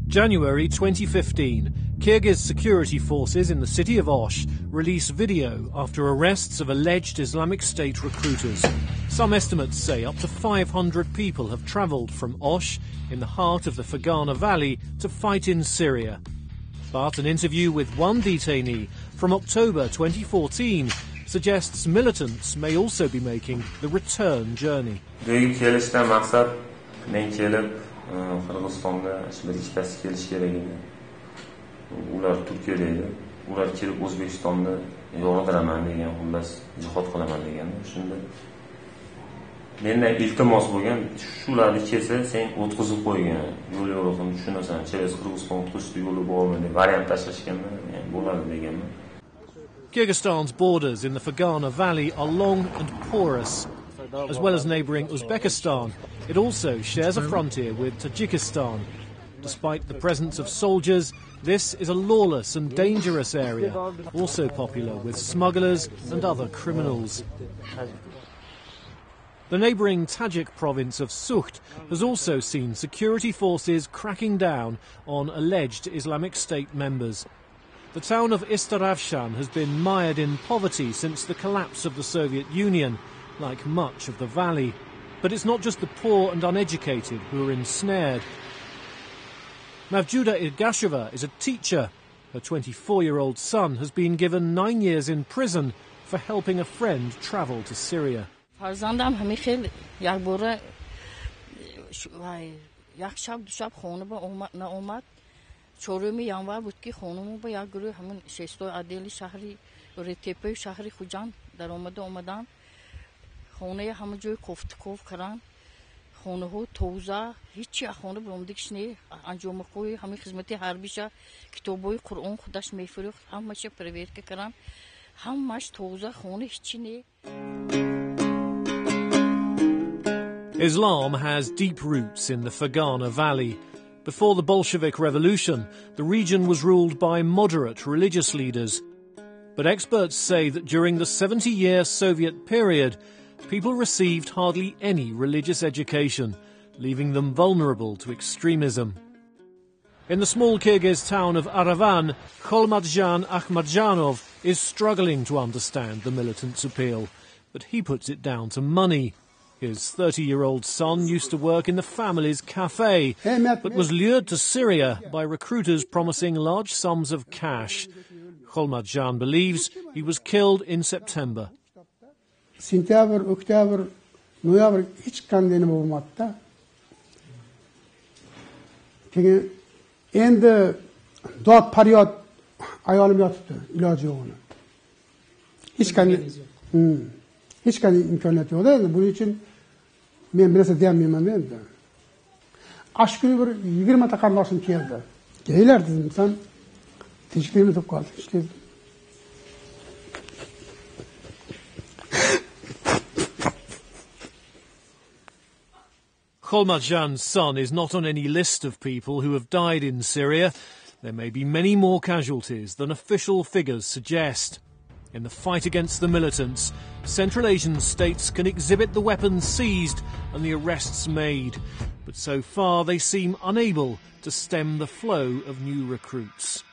January 2015, Kyrgyz security forces in the city of Osh release video after arrests of alleged Islamic State recruiters. Some estimates say up to 500 people have travelled from Osh, in the heart of the Ferghana Valley, to fight in Syria. But an interview with one detainee from October 2014 suggests militants may also be making the return journey. Qirg'izistonda bir ikkitasi kelish kerak edi. Ular Turkiyada edi. Ular kelib O'zbekistonda yordiraman degan, xullas jihad qilaman degan. Shunda mendan iltimos bo'lgan, shularni kelsa sen o'tkazib qo'ygan. Yo'l yo'riqni tushunasan, через Qirg'iziston o'tkazishni yo'li bormi deb variant tashlashganman, bo'ladi deganman. Kyrgyzstan's borders in the Ferghana Valley are long and porous. As well as neighbouring Uzbekistan, it also shares a frontier with Tajikistan. Despite the presence of soldiers, this is a lawless and dangerous area, also popular with smugglers and other criminals. The neighbouring Tajik province of Sukht has also seen security forces cracking down on alleged Islamic State members. The town of Istaravshan has been mired in poverty since the collapse of the Soviet Union, like much of the valley. But it's not just the poor and uneducated who are ensnared. Mavjuda Irgasheva is a teacher. Her 24-year-old son has been given 9 years in prison for helping a friend travel to Syria. خونه همه جای کوف کردن خونه ها توزه هیچی خونه برومدیکش نه انجام کوی همه خدمتی حربیشه کتابای قرآن خودش میفروخت همه‌ش پرویر کردن همه‌ش توزه خونه هیچی نه. Islam has deep roots in the Ferghana Valley. Before the Bolshevik Revolution, the region was ruled by moderate religious leaders. But experts say that during the 70-year Soviet period, people received hardly any religious education, leaving them vulnerable to extremism. In the small Kyrgyz town of Aravan, Kholmadjan Akhmadjanov is struggling to understand the militants' appeal, but he puts it down to money. His 30-year-old son used to work in the family's cafe, but was lured to Syria by recruiters promising large sums of cash. Kholmadjan believes he was killed in September. Sentyabr, oktyabr, noyabr hech qanday nima bo'lmadi-da. Keyin endi dod faryod ayolim yotibdi, iloji yo'qni. Hech qanday imkoniyat yo'q edi. Buning uchun men bir narsa deyolmayman endi. Ashkuni bir 20 ta qarindoshim keldi. Kelinglar dedim, sen tinchlikmi deb qoldi. Ishlaydi. Kholmadjan's son is not on any list of people who have died in Syria. There may be many more casualties than official figures suggest. In the fight against the militants, Central Asian states can exhibit the weapons seized and the arrests made, but so far they seem unable to stem the flow of new recruits.